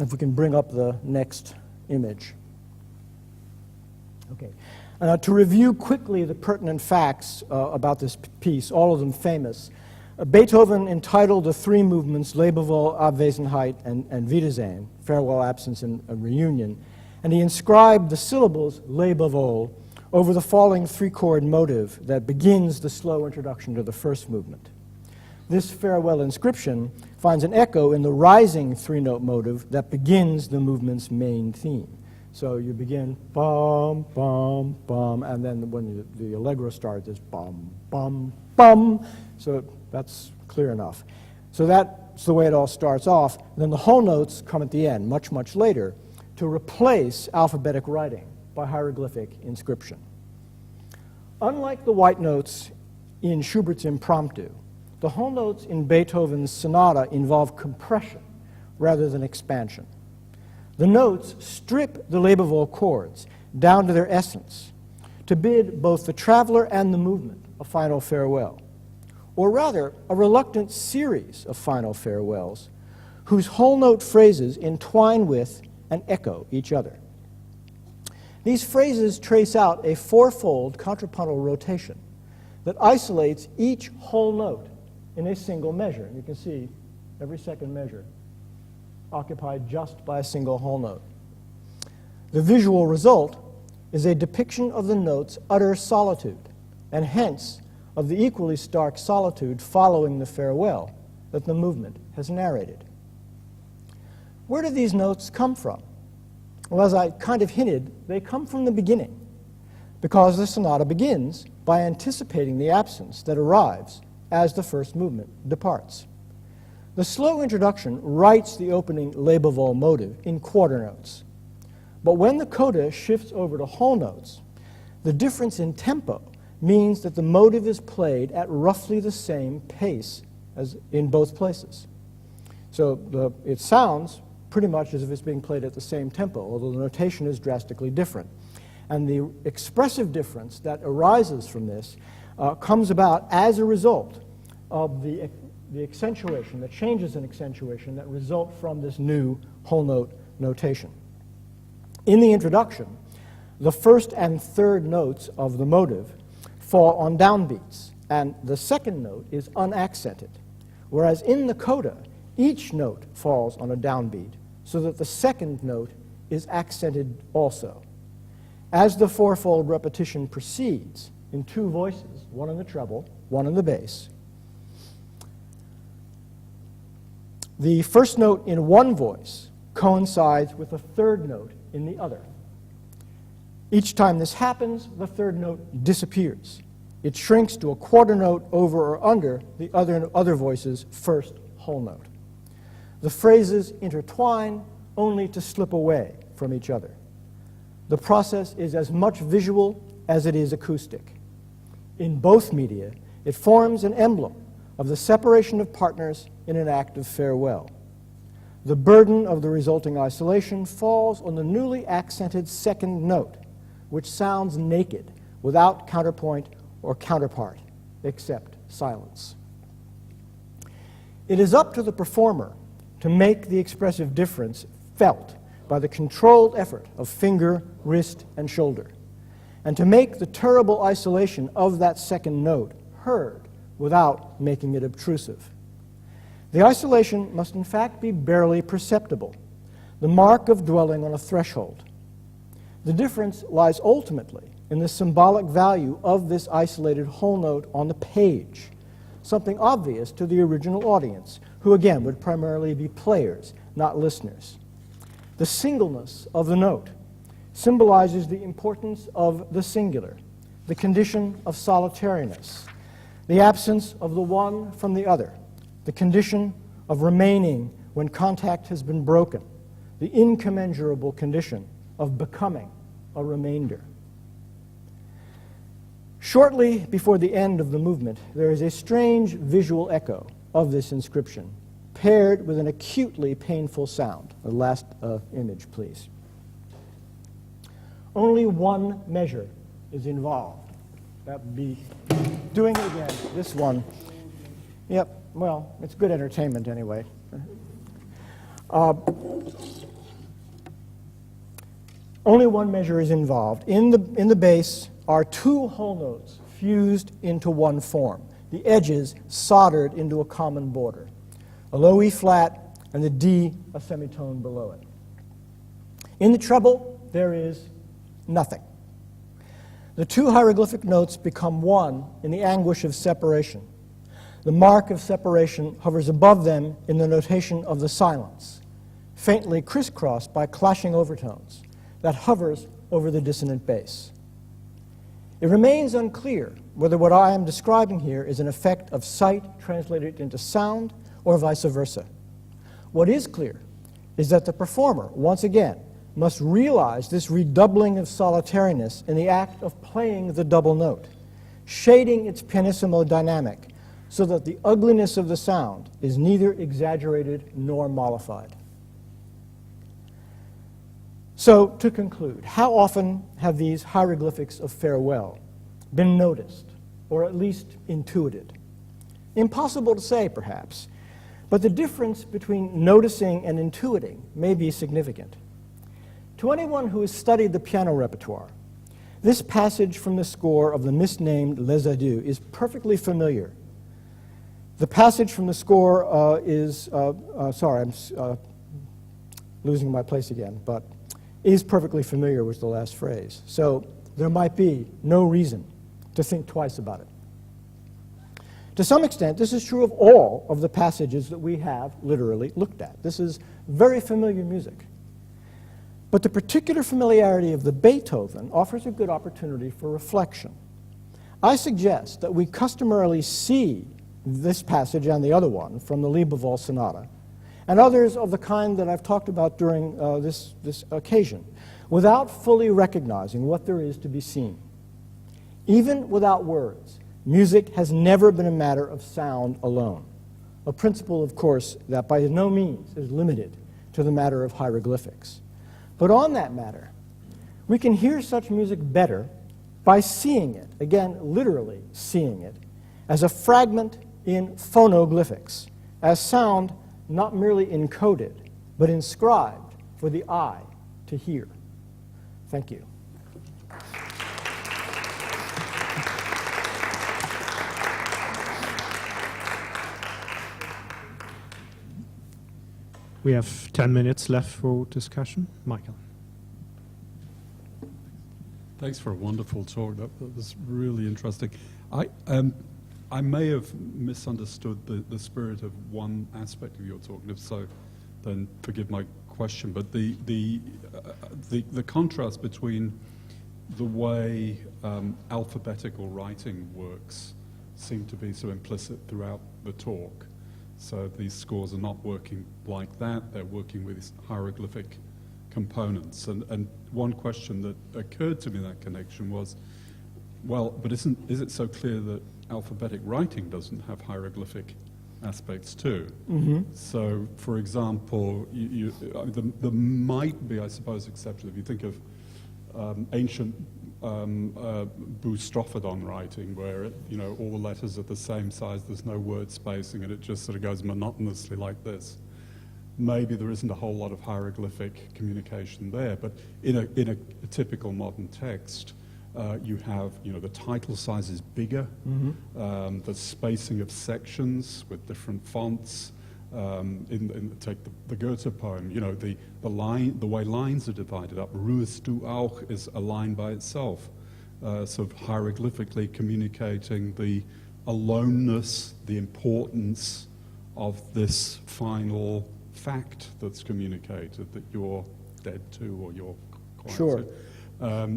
If we can bring up the next image. Okay. To review quickly the pertinent facts about this piece, all of them famous, Beethoven entitled the 3 movements Lebewohl, Abwesenheit, and Wiedersehen, farewell, absence, and reunion, and he inscribed the syllables Lebewohl over the falling 3-chord motive that begins the slow introduction to the first movement. This farewell inscription finds an echo in the rising 3-note motive that begins the movement's main theme. So you begin bum, bum, bum, and then when the allegro starts, it's bum, bum, bum. So that's clear enough. So that's the way it all starts off. And then the whole notes come at the end, much, much later, to replace alphabetic writing by hieroglyphic inscription. Unlike the white notes in Schubert's Impromptu, the whole notes in Beethoven's sonata involve compression rather than expansion. The notes strip the Lebewohl chords down to their essence to bid both the traveler and the movement a final farewell, or rather a reluctant series of final farewells whose whole note phrases entwine with and echo each other. These phrases trace out a 4-fold contrapuntal rotation that isolates each whole note in a single measure. You can see every second measure occupied just by a single whole note. The visual result is a depiction of the note's utter solitude, and hence of the equally stark solitude following the farewell that the movement has narrated. Where do these notes come from? Well, as I kind of hinted, they come from the beginning, because the sonata begins by anticipating the absence that arrives as the first movement departs. The slow introduction writes the opening Lebewohl motive in quarter notes. But when the coda shifts over to whole notes, the difference in tempo means that the motive is played at roughly the same pace as in both places. So it sounds pretty much as if it's being played at the same tempo, although the notation is drastically different. And the expressive difference that arises from this comes about as a result of the accentuation, the changes in accentuation that result from this new whole note notation. In the introduction, the first and third notes of the motive fall on downbeats, and the second note is unaccented, whereas in the coda, each note falls on a downbeat, so that the second note is accented also. As the fourfold repetition proceeds in two voices, one in the treble, one in the bass, the first note in one voice coincides with the third note in the other. Each time this happens, the third note disappears. It shrinks to a quarter note over or under the other voice's first whole note. The phrases intertwine only to slip away from each other. The process is as much visual as it is acoustic. In both media, it forms an emblem of the separation of partners in an act of farewell. The burden of the resulting isolation falls on the newly accented second note, which sounds naked, without counterpoint or counterpart, except silence. It is up to the performer to make the expressive difference felt by the controlled effort of finger, wrist, and shoulder, and to make the terrible isolation of that second note heard without making it obtrusive. The isolation must in fact be barely perceptible, the mark of dwelling on a threshold. The difference lies ultimately in the symbolic value of this isolated whole note on the page, something obvious to the original audience, who again would primarily be players, not listeners. The singleness of the note symbolizes the importance of the singular, the condition of solitariness, the absence of the one from the other, the condition of remaining when contact has been broken, the incommensurable condition of becoming a remainder. Shortly before the end of the movement, there is a strange visual echo of this inscription, paired with an acutely painful sound. The last image, please. Only one measure is involved. That would be doing it again. This one. Yep, well, it's good entertainment anyway. Only one measure is involved. In the bass are two whole notes fused into one form, the edges soldered into a common border, a low E flat and the D a semitone below it. In the treble, there is nothing. The two hieroglyphic notes become one in the anguish of separation. The mark of separation hovers above them in the notation of the silence, faintly crisscrossed by clashing overtones, that hovers over the dissonant bass. It remains unclear whether what I am describing here is an effect of sight translated into sound or vice versa. What is clear is that the performer, once again, must realize this redoubling of solitariness in the act of playing the double note, shading its pianissimo dynamic so that the ugliness of the sound is neither exaggerated nor mollified. So, to conclude, how often have these hieroglyphics of farewell been noticed, or at least intuited? Impossible to say, perhaps, but the difference between noticing and intuiting may be significant. To anyone who has studied the piano repertoire, this passage from the score of the misnamed Les Adieux is perfectly familiar. The passage from the score is losing my place again, but is perfectly familiar with the last phrase. So there might be no reason to think twice about it. To some extent, this is true of all of the passages that we have literally looked at. This is very familiar music. But the particular familiarity of the Beethoven offers a good opportunity for reflection. I suggest that we customarily see this passage and the other one from the Liebewohl Sonata, and others of the kind that I've talked about during this occasion, without fully recognizing what there is to be seen. Even without words, music has never been a matter of sound alone, a principle, of course, that by no means is limited to the matter of hieroglyphics. But on that matter, we can hear such music better by seeing it, again, literally seeing it, as a fragment in phonoglyphics, as sound not merely encoded, but inscribed for the eye to hear. Thank you. We have 10 minutes left for discussion. Michael. Thanks for a wonderful talk. That was really interesting. I may have misunderstood the spirit of one aspect of your talk, and if so, then forgive my question. But the contrast between the way alphabetical writing works seemed to be so implicit throughout the talk. So these scores are not working like that; they're working with these hieroglyphic components. And one question that occurred to me in that connection was, well, but is it so clear that alphabetic writing doesn't have hieroglyphic aspects too? Mm-hmm. So, for example, there might be, I suppose, exceptions. If you think of ancient boustrophodon writing, where all the letters are the same size, there's no word spacing, and it just sort of goes monotonously like this. Maybe there isn't a whole lot of hieroglyphic communication there, but in a typical modern text, you have, the title size is bigger, mm-hmm. The spacing of sections with different fonts. Take the Goethe poem, the way lines are divided up. Ruhest du auch is a line by itself, sort of hieroglyphically communicating the aloneness, the importance of this final fact that's communicated, that you're dead to or you're quiet sure. to.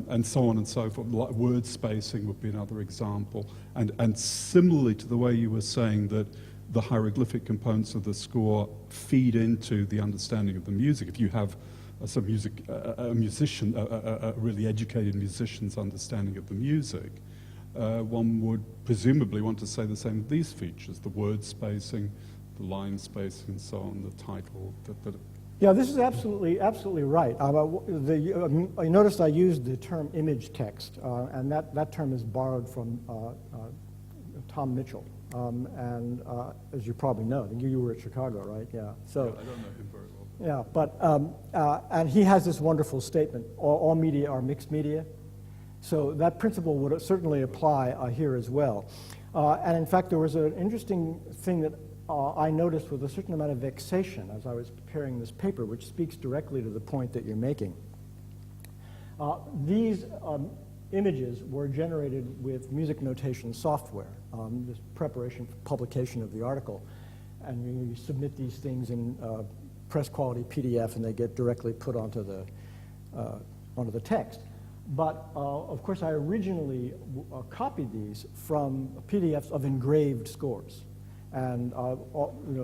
And so on and so forth. Word spacing would be another example. And similarly to the way you were saying that the hieroglyphic components of the score feed into the understanding of the music. If you have a musician, a really educated musician's understanding of the music, one would presumably want to say the same with these features, the word spacing, the line spacing, and so on, the title. Yeah, this is absolutely right. You noticed I used the term image text, and that term is borrowed from Tom Mitchell. And as you probably know, you were at Chicago, right? Yeah. So I don't know him very well. Yeah, but and he has this wonderful statement: all media are mixed media. So that principle would certainly apply here as well. And in fact, there was an interesting thing that I noticed with a certain amount of vexation as I was preparing this paper, which speaks directly to the point that you're making. These images were generated with music notation software, this preparation for publication of the article. And you submit these things in press quality PDF, and they get directly put onto the text. But of course, I originally copied these from PDFs of engraved scores. And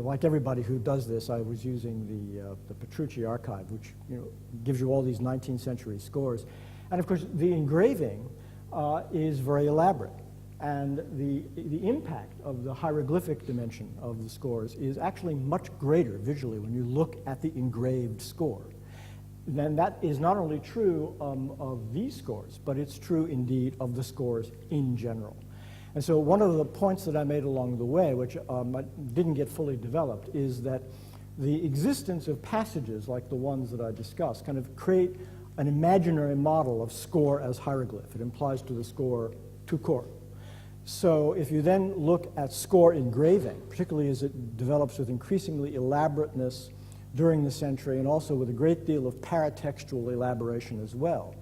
like everybody who does this, I was using the Petrucci archive, which gives you all these 19th century scores. And of course, the engraving is very elaborate. And the impact of the hieroglyphic dimension of the scores is actually much greater visually when you look at the engraved score. Then that is not only true of these scores, but it's true indeed of the scores in general. And so one of the points that I made along the way, which didn't get fully developed, is that the existence of passages like the ones that I discussed kind of create an imaginary model of score as hieroglyph. It implies to the score to chord. So if you then look at score engraving, particularly as it develops with increasingly elaborateness during the century and also with a great deal of paratextual elaboration as well,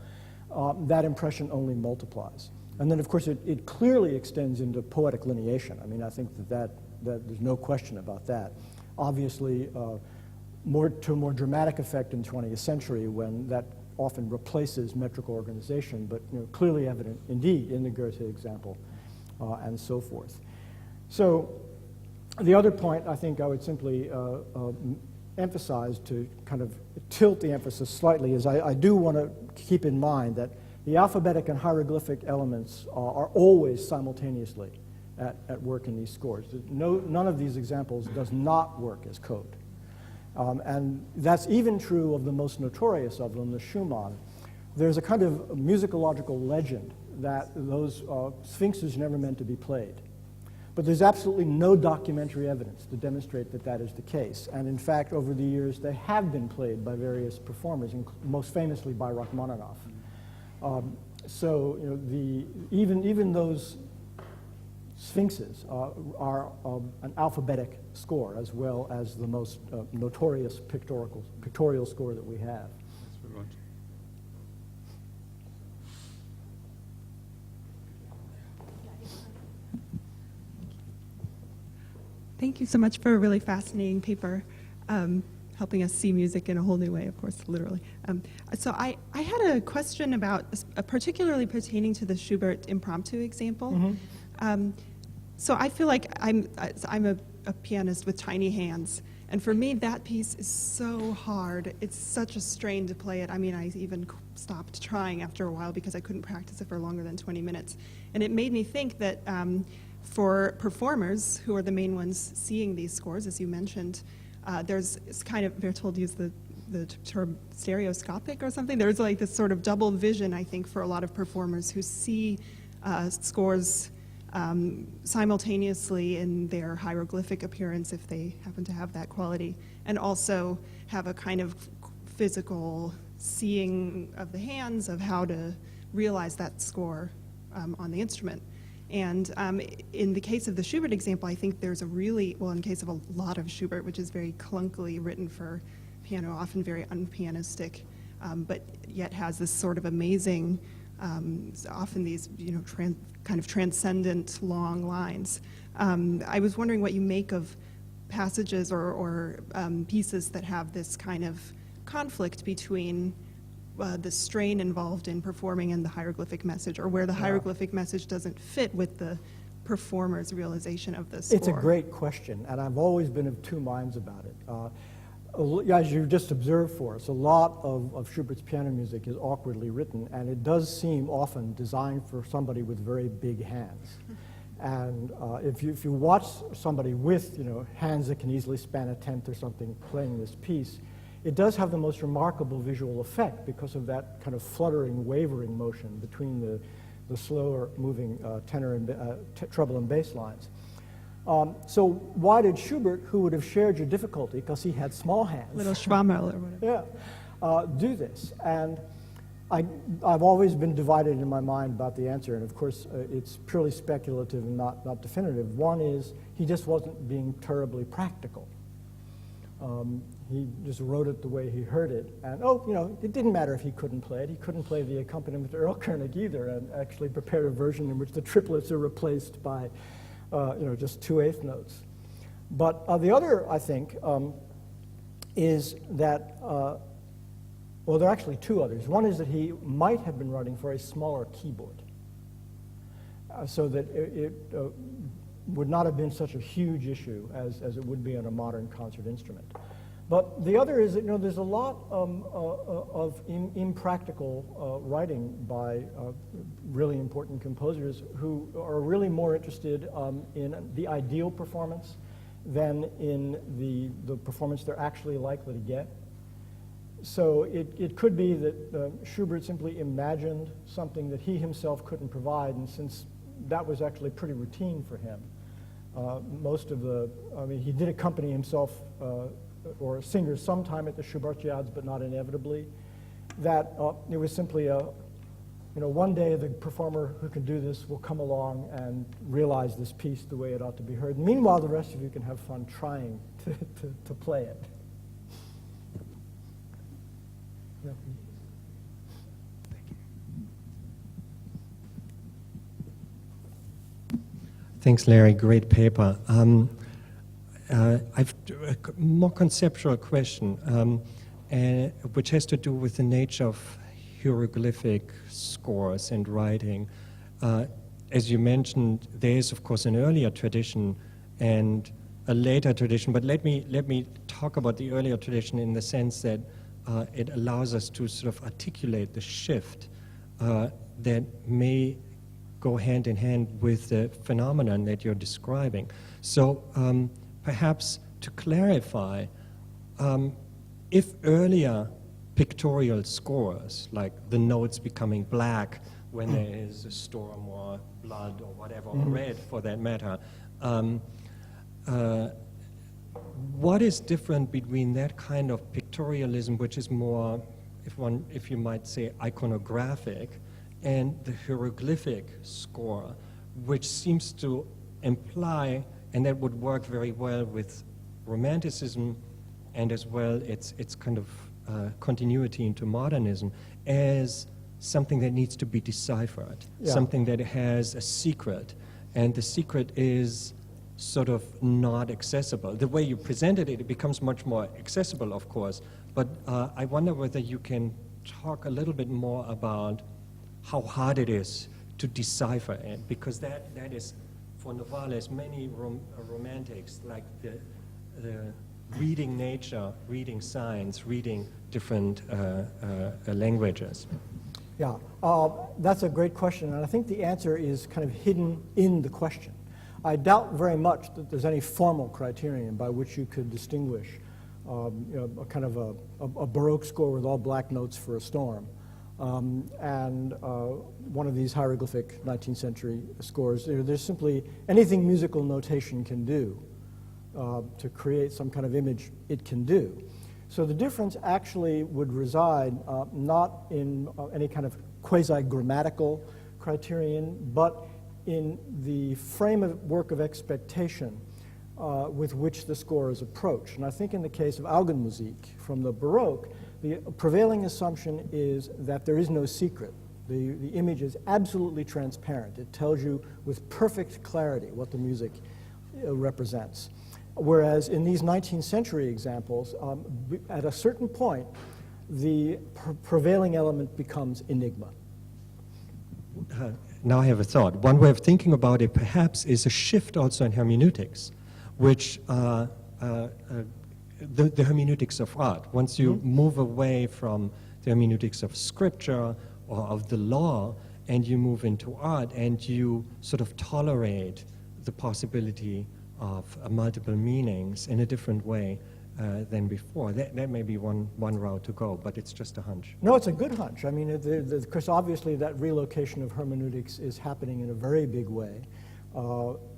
that impression only multiplies. And then, of course, it clearly extends into poetic lineation. I mean, I think that there's no question about that. Obviously, to a more dramatic effect in the 20th century when that often replaces metric organization, but clearly evident indeed in the Goethe example and so forth. So The other point I think I would simply emphasize to kind of tilt the emphasis slightly is I do want to keep in mind that the alphabetic and hieroglyphic elements are always simultaneously at work in these scores. None of these examples does not work as code. And that's even true of the most notorious of them, the Schumann. There's a kind of musicological legend that those sphinxes never meant to be played. But there's absolutely no documentary evidence to demonstrate that that is the case. And in fact, over the years, they have been played by various performers, most famously by Rachmaninoff. So you know, even those sphinxes are an alphabetic score, as well as the most notorious pictorial score that we have. That's very right. Thank you so much for a really fascinating paper, helping us see music in a whole new way, of course, literally. So I had a question about, particularly pertaining to the Schubert impromptu example. Mm-hmm. So I feel like I'm a pianist with tiny hands, and for me that piece is so hard. It's such a strain to play it. I mean, I even stopped trying after a while because I couldn't practice it for longer than 20 minutes. And it made me think that for performers, who are the main ones seeing these scores, as you mentioned, it's kind of, Bertold used the term stereoscopic or something. There's like this sort of double vision, I think, for a lot of performers who see scores simultaneously in their hieroglyphic appearance, if they happen to have that quality, and also have a kind of physical seeing of the hands of how to realize that score on the instrument. And in the case of the Schubert example, I think there's a really, well, in case of a lot of Schubert, which is very clunkily written for piano, often very unpianistic, but yet has this sort of amazing, often these, you know, kind of transcendent long lines. I was wondering what you make of passages or pieces that have this kind of conflict between the strain involved in performing and the hieroglyphic message, or where the hieroglyphic message doesn't fit with the performer's realization of the score. It's a great question, and I've always been of two minds about it. As you just observed for us, a lot of Schubert's piano music is awkwardly written, and it does seem often designed for somebody with very big hands. And if you watch somebody with, you know, hands that can easily span a tenth or something playing this piece, it does have the most remarkable visual effect because of that kind of fluttering, wavering motion between the slower moving tenor and treble and bass lines. So why did Schubert, who would have shared your difficulty because he had small hands, Little Schwammel or whatever. Do this? And I've always been divided in my mind about the answer, and of course it's purely speculative and not definitive. One is he just wasn't being terribly practical. He just wrote it the way he heard it, and you know, it didn't matter if he couldn't play it. He couldn't play the accompaniment to Erlkönig either, and actually prepared a version in which the triplets are replaced by, you know, just 2/8 notes. But the other, I think, is that, well, there are actually two others. One is that he might have been writing for a smaller keyboard, so that it would not have been such a huge issue as it would be on a modern concert instrument. But the other is that, you know, there's a lot of impractical writing by really important composers who are really more interested in the ideal performance than in the performance they're actually likely to get. So it could be that Schubert simply imagined something that he himself couldn't provide, and since that was actually pretty routine for him, he did accompany himself or singers sometime at the Schubertiades, but not inevitably, that it was simply one day the performer who can do this will come along and realize this piece the way it ought to be heard. Meanwhile, the rest of you can have fun trying to play it. Yeah. Thanks, Larry. Great paper. I've a more conceptual question, which has to do with the nature of hieroglyphic scores and writing. As you mentioned, there is, of course, an earlier tradition, and a later tradition, but let me talk about the earlier tradition in the sense that it allows us to sort of articulate the shift that may go hand in hand with the phenomenon that you're describing. So perhaps to clarify, if earlier pictorial scores, like the notes becoming black when there is a storm or blood or whatever, or red for that matter, what is different between that kind of pictorialism, which is more, if you might say, iconographic, and the hieroglyphic score, which seems to imply, and that would work very well with Romanticism, and as well its kind of continuity into modernism, as something that needs to be deciphered, something that has a secret, and the secret is sort of not accessible. The way you presented it, it becomes much more accessible, of course, but I wonder whether you can talk a little bit more about how hard it is to decipher it, because that is, for Novalis, many romantics, like the reading nature, reading science, reading different languages. Yeah, that's a great question, and I think the answer is kind of hidden in the question. I doubt very much that there's any formal criterion by which you could distinguish a kind of a Baroque score with all black notes for a storm and one of these hieroglyphic 19th century scores. There's simply anything musical notation can do to create some kind of image, it can do. So the difference actually would reside not in any kind of quasi-grammatical criterion, but in the framework of expectation with which the score is approached. And I think in the case of Augenmusik from the Baroque, the prevailing assumption is that there is no secret. The image is absolutely transparent. It tells you with perfect clarity what the music represents. Whereas in these 19th century examples, at a certain point, the prevailing element becomes enigma. Now I have a thought. One way of thinking about it perhaps is a shift also in hermeneutics, which the hermeneutics of art. Once you move away from the hermeneutics of scripture or of the law, and you move into art, and you sort of tolerate the possibility of multiple meanings in a different way than before. That may be one route to go, but it's just a hunch. No, it's a good hunch. I mean, because obviously that relocation of hermeneutics is happening in a very big way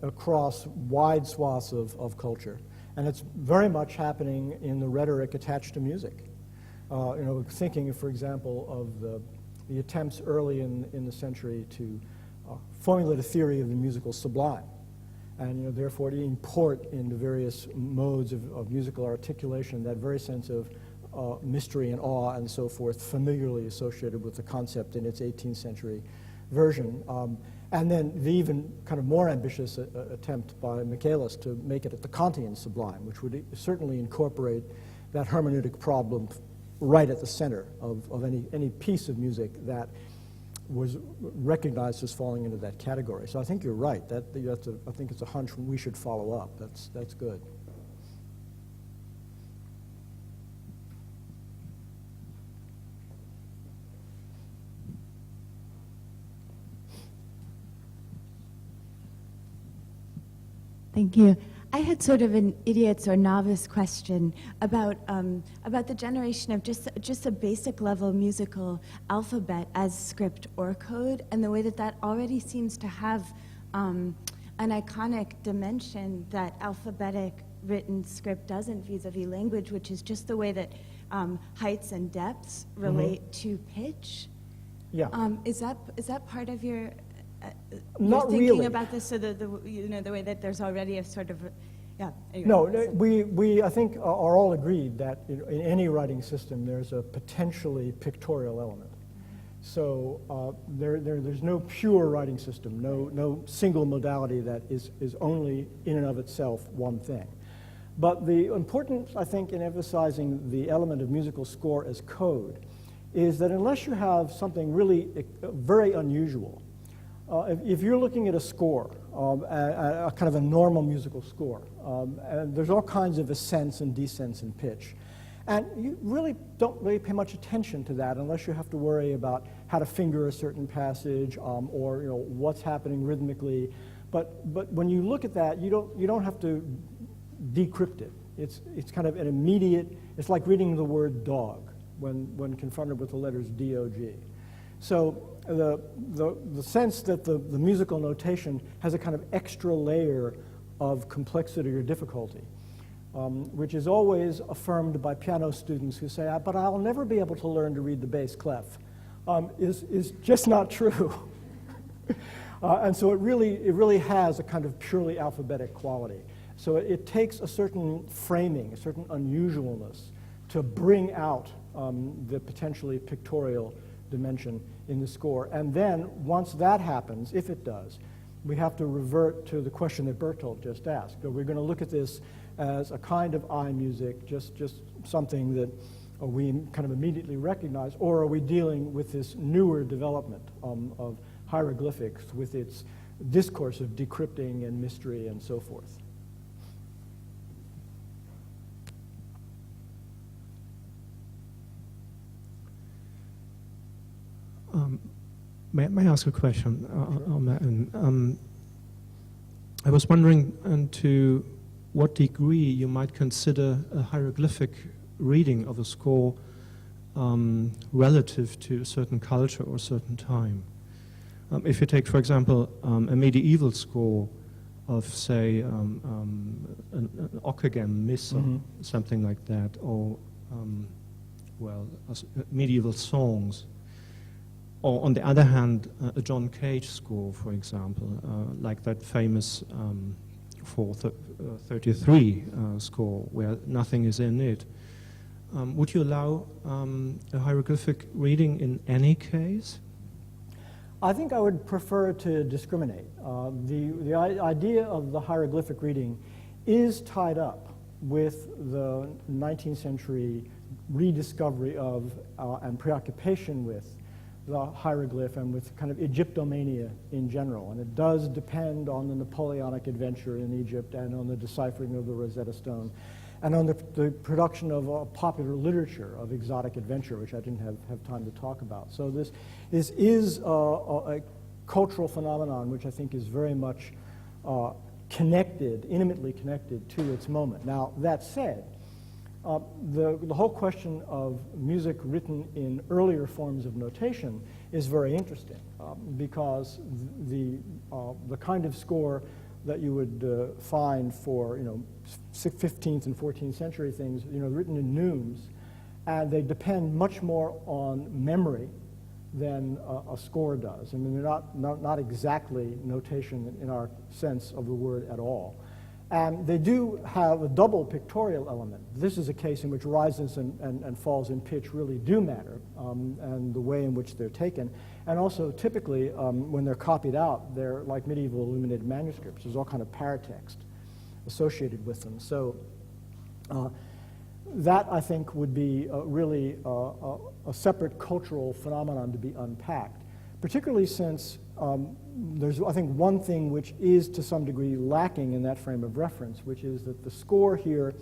across wide swaths of culture. And it's very much happening in the rhetoric attached to music. Thinking, for example, of the attempts early in the century to formulate a theory of the musical sublime, and therefore to import into various modes of musical articulation that very sense of mystery and awe and so forth, familiarly associated with the concept in its 18th century version. And then the even kind of more ambitious attempt by Michaelis to make it the Kantian sublime, which would certainly incorporate that hermeneutic problem right at the center of any piece of music that was recognized as falling into that category. So I think you're right. I think it's a hunch we should follow up. That's good. Thank you. I had sort of an idiot's or novice question about the generation of just a basic level musical alphabet as script or code, and the way that already seems to have an iconic dimension that alphabetic written script doesn't vis-a-vis language, which is just the way that heights and depths relate to pitch. Yeah. Is that part of your Not thinking really. about this, so the way that there's already a sort of anyway. No, we I think are all agreed that in any writing system there's a potentially pictorial element. So there's no pure writing system, no single modality that is only in and of itself one thing. But the importance, I think, in emphasizing the element of musical score as code is that unless you have something really very unusual, if you're looking at a score a kind of a normal musical score. And there's all kinds of ascents and descents in pitch. And you really don't really pay much attention to that unless you have to worry about how to finger a certain passage or what's happening rhythmically. But when you look at that, you don't have to decrypt it. It's kind of an immediate. It's like reading the word dog when confronted with the letters D-O-G. So the sense that the musical notation has a kind of extra layer of complexity or difficulty, which is always affirmed by piano students who say, but I'll never be able to learn to read the bass clef, is just not true. And so it really has a kind of purely alphabetic quality. So it takes a certain framing, a certain unusualness to bring out the potentially pictorial dimension in the score. And then once that happens, if it does, we have to revert to the question that Bertolt just asked. Are we going to look at this as a kind of eye music, just something that we kind of immediately recognize, or are we dealing with this newer development of hieroglyphics with its discourse of decrypting and mystery and so forth? May I ask a question on that? I was wondering to what degree you might consider a hieroglyphic reading of a score relative to a certain culture or a certain time. If you take, for example, a medieval score of, say, an Ockeghem Missa, something like that, or, medieval songs. Or on the other hand, a John Cage score, for example, like that famous 433 score, where nothing is in it. Would you allow a hieroglyphic reading in any case? I think I would prefer to discriminate. The idea of the hieroglyphic reading is tied up with the 19th century rediscovery of and preoccupation with the hieroglyph and with kind of Egyptomania in general. And it does depend on the Napoleonic adventure in Egypt and on the deciphering of the Rosetta Stone and on the production of popular literature of exotic adventure, which I didn't have time to talk about. So this is a cultural phenomenon which I think is very much connected, intimately connected to its moment. Now, that said, the whole question of music written in earlier forms of notation is very interesting because the kind of score that you would find for 15th and 14th century things, written in neumes, and they depend much more on memory than a score does. I mean, they're not exactly notation in our sense of the word at all. And they do have a double pictorial element. This is a case in which rises and falls in pitch really do matter, and the way in which they're taken. And also, typically, when they're copied out, they're like medieval illuminated manuscripts. There's all kind of paratext associated with them. So that, I think, would be really a separate cultural phenomenon to be unpacked, particularly since there's, I think, one thing which is to some degree lacking in that frame of reference, which is that the score here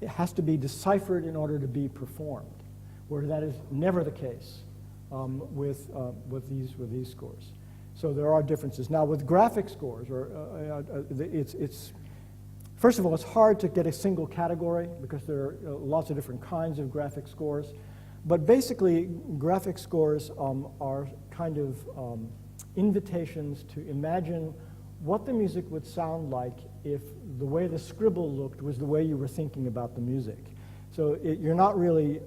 has to be deciphered in order to be performed, where that is never the case with these scores. So there are differences. Now, with graphic scores, it's first of all, it's hard to get a single category because there are lots of different kinds of graphic scores. But basically, graphic scores are kind of invitations to imagine what the music would sound like if the way the scribble looked was the way you were thinking about the music. So you're not really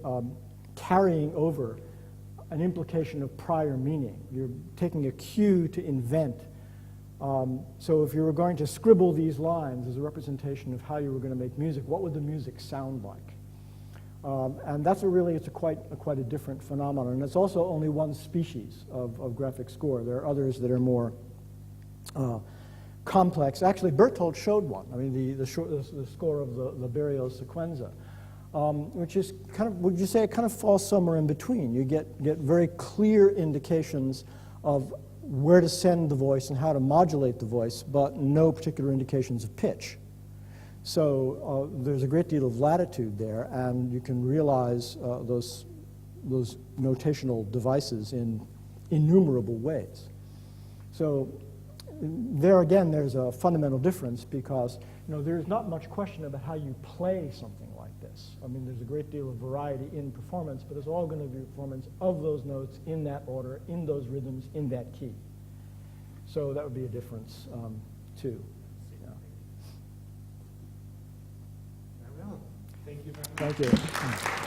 carrying over an implication of prior meaning. You're taking a cue to invent. So if you were going to scribble these lines as a representation of how you were going to make music, what would the music sound like? And that's quite a different phenomenon. And it's also only one species of graphic score. There are others that are more complex. Actually, Bertolt showed one. I mean, the score of the Berlioz Sequenza, which is kind of, would you say, it kind of falls somewhere in between. You get very clear indications of where to send the voice and how to modulate the voice, but no particular indications of pitch. So there's a great deal of latitude there, and you can realize those notational devices in innumerable ways. So there again, there's a fundamental difference because there's not much question about how you play something like this. I mean, there's a great deal of variety in performance, but it's all going to be performance of those notes in that order, in those rhythms, in that key. So that would be a difference too. Yeah. Very well. Thank you very much. Thank you.